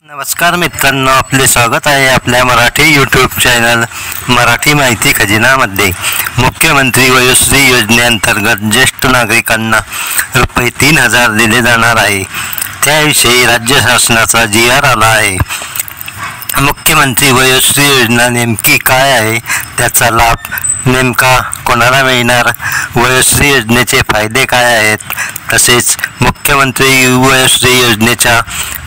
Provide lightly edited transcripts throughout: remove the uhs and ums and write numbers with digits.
नमस्कार मित्रांनो, आपले स्वागत आहे आपल्या मराठी यूट्यूब चॅनल मराठी माहिती खजिनामध्ये। मुख्यमंत्री वयोश्री योजनेअंतर्गत ज्येष्ठ नागरिकांना रुपये 3000 दिले जाणार आहे, त्याविषयी राज्य शासनाचा GR आला आहे। मुख्यमंत्री वयोश्री योजना नेमकी काय आहे, त्याचा लाभ नेमका कोणाला मिळणार, वयोश्री योजनेचे फायदे काय आहेत, तसेच मुख्यमंत्री वयोश्री योजनेच्या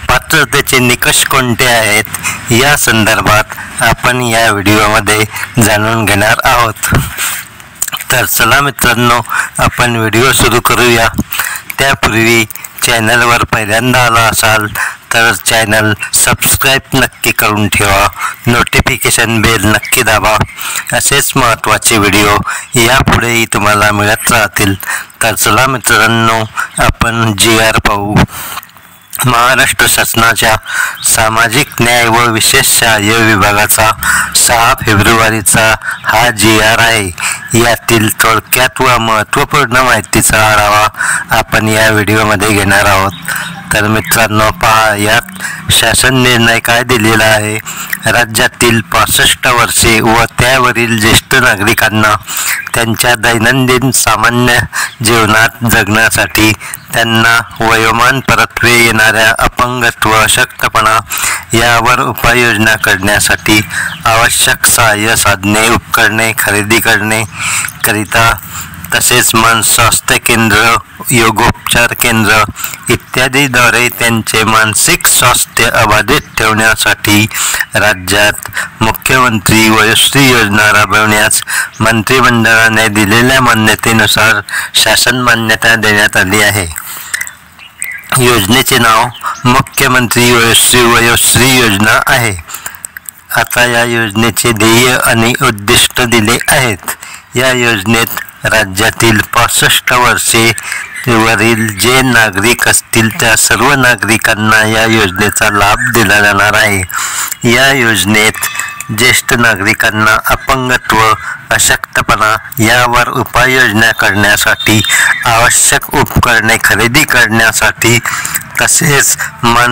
पात्रतेचे निकष कोणते आहेत, या संदर्भात आपण या व्हिडिओमध्ये जाणून घेणार आहोत। तर चला मित्रांनो, आपण व्हिडिओ सुरू करूया। त्यापूर्वी चॅनलवर पहिल्यांदा आला असाल तर चॅनल सबस्क्राईब नक्की करून ठेवा, नोटिफिकेशन बेल नक्की दाबा। असेच महत्त्वाचे व्हिडिओ यापुढेही तुम्हाला मिळत राहतील। तर चला मित्रांनो, आपण GR पाहू। महाराष्ट्र शासनाच्या सामाजिक न्याय व विशेष सहाय्य विभागाचा 6 फेब्रुवारीचा हा GR आहे। यातील थोडक्यात व महत्त्वपूर्ण माहितीचा आढावा आपण या व्हिडिओमध्ये घेणार आहोत। तर मित्रांनो पहा, यात शासन निर्णय काय दिलेला आहे। राज्यातील 65 वर्षे व त्यावरील ज्येष्ठ नागरिकांना त्यांच्या दैनंदिन सामान्य जीवनात जगण्यासाठी त्यांना वयोमान परत्वे येणाऱ्या अपंगत्व, अशक्तपणा यावर उपाययोजना करण्यासाठी आवश्यक सहाय्य साधने, उपकरणे खरेदी करण्याकरिता तसेच स्वास्थ्य केंद्र, योगोपचार केंद्र इत्यादीद्वारे त्यांचे मानसिक स्वास्थ्य अबाधित ठेवण्यासाठी राज्यात मुख्यमंत्री वयोश्री योजना राबवण्यास मंत्रिमंडळाने दिलेल्या मान्यतेनुसार शासन मान्यता देण्यात आली आहे। योजनेचे नाव मुख्यमंत्री वयोश्री योजना आहे। आता या योजनेचे ध्येय आणि उद्दिष्ट दिले आहेत। या योजनेत राज्यातील 65 वर्षे वरील जे नागरिक असतील त्या सर्व नागरिकांना या योजनेचा लाभ दिला जाणार आहे। या योजनेत ज्येष्ठ नागरिकांना अपंगत्व, अशक्तपणा यावर उपाययोजना करण्यासाठी आवश्यक उपकरणे खरेदी करण्यासाठी तसेच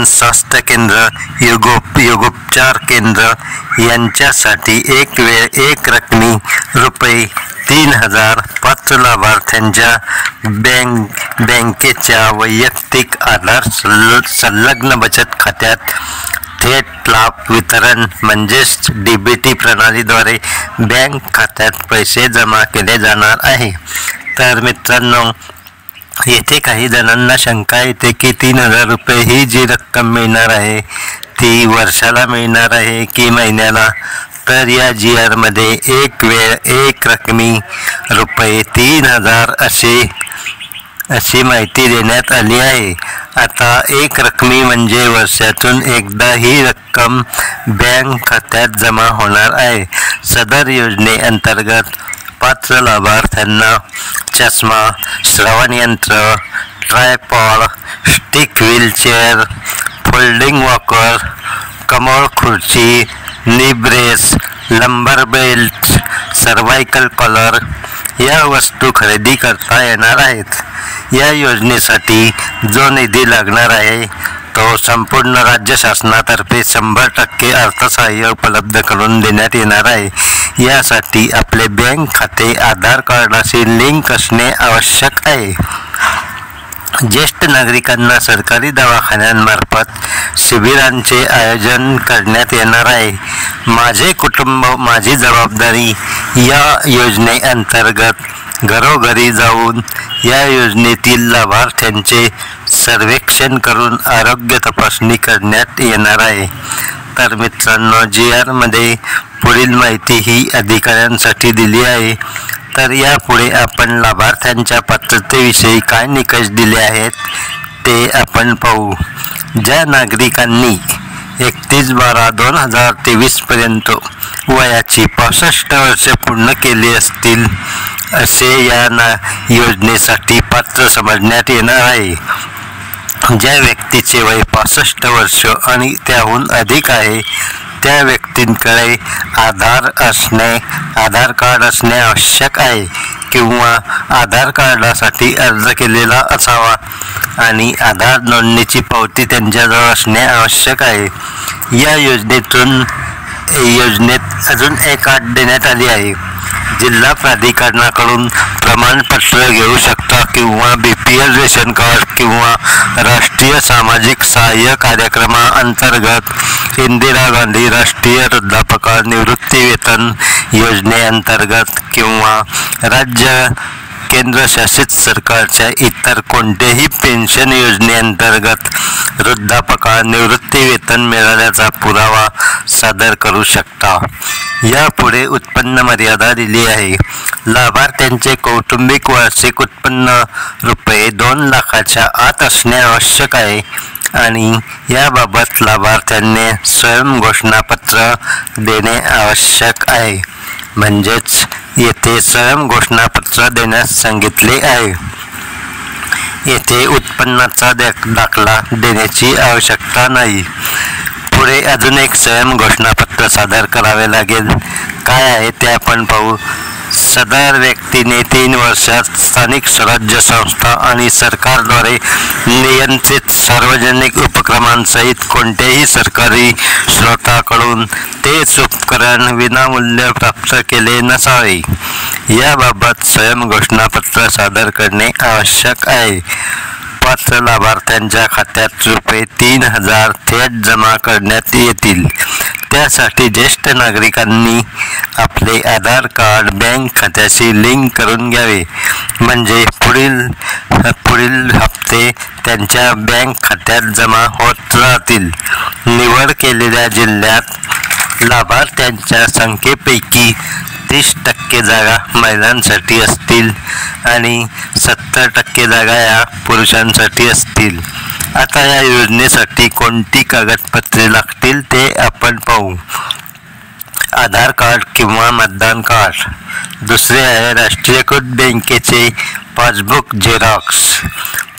स्वास्थ्य केंद्र, योगोपचार केंद्र यांच्यासाठी एक वेळ एक रकमी रुपये 3000 पात्र लाभार्थ्यांच्या बँकेच्या वैयक्तिक आधार संलग्न बचत खात्यात थेट लाभ वितरण म्हणजेच DBT प्रणालीद्वारे बँक खात्यात पैसे जमा केले जाणार आहे। तर मित्रांनो, येथे काही जणांना शंका येते की 3000 रुपये ही जी रक्कम मिळणार आहे ती वर्षाला मिळणार आहे की महिन्याला। तर या GR मध्ये एक वेळ एक रकमी रुपये 3000 अशी माहिती देण्यात आली आहे। आता एक रकमी म्हणजे वर्षातून एकदा ही रक्कम बँक खात्यात जमा होणार आहे। सदर योजनेअंतर्गत पात्र लाभार्थ्यांना चष्मा, श्रवण यंत्र, tripod, stick wheelchair, folding walker, कमळ खुर्ची, नी ब्रेस, लंबर बेल्ट, सर्वायकल कॉलर या वस्तू खरेदी करता येणार आहेत। या योजनेसाठी जो निधी लागणार आहे तो संपूर्ण राज्य शासनातर्फे 100% अर्थसहाय्य उपलब्ध करून देण्यात येणार आहे। यासाठी आपले बँक खाते आधार कार्डाशी लिंक असणे आवश्यक आहे। ज्येष्ठ नागरिकांना सरकारी दवाखान्यांमार्फत शिबिरांचे आयोजन करण्यात येणार आहे। माझे कुटुंब माझी जबाबदारी या योजनेअंतर्गत घरोघरी जाऊन या योजनेतील लाभार्थ्यांचे सर्वेक्षण करून आरोग्य तपासणी करण्यात येणार आहे। तर मित्रांनो, GR मध्ये पुढील माहिती ही अधिकाऱ्यांसाठी दिली आहे। तर यापुढे आपण लाभार्थ्यांच्या पात्रतेविषयी काय निकष दिले आहेत ते आपण पाहू। ज्या नागरिकांनी 31/12/2023 पर्यंत वयाची 65 वर्षे पूर्ण केली असतील असे या योजनेसाठी पात्र समजण्यात येणार आहे। ज्या व्यक्तीचे वय 65 वर्ष आणि त्याहून अधिक आहे त्या व्यक्तींकडे आधार कार्ड असणे आवश्यक आहे किंवा आधार कार्डासाठी अर्ज केलेला असावा आणि आधार नोंदणीची पावती त्यांच्याजवळ असणे आवश्यक आहे। या योजनेत अजून एक अट देण्यात आली आहे. जिल्हा प्राधिकरणाकडून प्रमाणपत्र घेऊ शकता किंवा BPL रेशन कार्ड किंवा राष्ट्रीय सामाजिक सहाय्य कार्यक्रमाअंतर्गत इंदिरा गांधी राष्ट्रीय वृद्धापकाळ निवृत्ती वेतन योजनेअंतर्गत किंवा राज्य केंद्रशासित सरकारच्या इतर कोणत्याही पेन्शन योजनेअंतर्गत वृद्धापकाळ निवृत्ती वेतन मिळाल्याचा पुरावा सादर करू शकता. यापुढे उत्पन्न मर्यादा दिली आहे. लाभार्थ्यांचे कौटुंबिक वार्षिक उत्पन्न ₹2 लाखाच्या आत असणे आवश्यक आहे आणि याबाबत लाभार्थ्यांनी स्वयं घोषणापत्र देणे आवश्यक आहे. म्हणजेच येथे स्वयं घोषणापत्र देण्यास सांगितले आहे. येथे उत्पन्नाचा दाखला देण्याची आवश्यकता नाही. पुढे अजून एक स्वयं घोषणापत्र सादर करावे लागेल. काय आहे ते आपण पाहू. सदर व्यक्तीने 3 वर्षात स्थानिक स्वराज्य संस्था आणि सरकारद्वारे नियंत्रित सार्वजनिक उपक्रमांसहित कोणत्याही सरकारी स्रोताकडून तेच उपकरण विनामूल्य प्राप्त केले नसावे. याबाबत स्वयं घोषणापत्र सादर करणे आवश्यक आहे. पात्र लाभार्थ्यांच्या खात्यात ₹3,000 थेट जमा करण्यात येतील. त्यासाठी ज्येष्ठ नागरिकांनी आपले आधार कार्ड बँक खात्याशी लिंक करून घ्यावे. म्हणजे पुढील हप्ते त्यांच्या बँक खात्यात जमा होत राहतील. निवड केलेल्या जिल्ह्यात लाभार्थ्यांच्या संख्येपैकी 30% जागा महिलांसाठी असतील आणि 70% जागा या पुरुषांसाठी असतील. आता या योजनेसाठी कोणती कागदपत्रे लागतील ते आपण पाहू. आधार कार्ड किंवा मतदान कार्ड. दुसरे आहे राष्ट्रीयकृत बँकेचे पासबुक झेरॉक्स.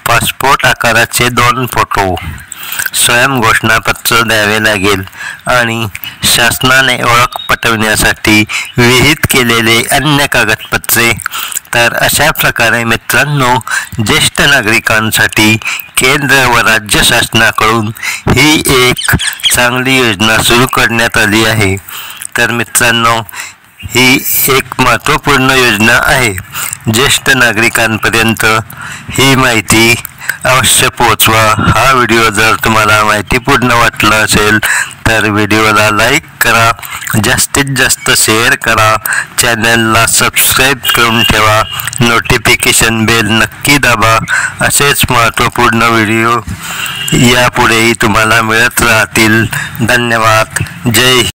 पासपोर्ट आकाराचे 2 फोटो. स्वयं घोषणापत्र द्यावे लागेल आणि शासनाने ओळख पटविण्यासाठी विहित केलेले अन्य कागदपत्रे. तर अशा प्रकारे मित्रांनो, ज्येष्ठ नागरिकांसाठी केंद्र व राज्य शासनाकडून ही एक चांगली योजना सुरू करण्यात आली आहे. तर मित्रांनो, ही एक महत्त्वपूर्ण योजना आहे. ज्येष्ठ नागरिकांपर्यंत ही माहिती अवश्य पोहोचवा. हा व्हिडिओ जर तुम्हाला माहितीपूर्ण वाटला असेल तर व्हिडिओला लाईक करा, जास्तीत जास्त शेअर करा, चॅनलला सबस्क्राईब करून ठेवा, नोटिफिकेशन बेल नक्की दाबा. असेच महत्त्वपूर्ण व्हिडिओ यापुढेही तुम्हाला मिळत राहतील. धन्यवाद. जय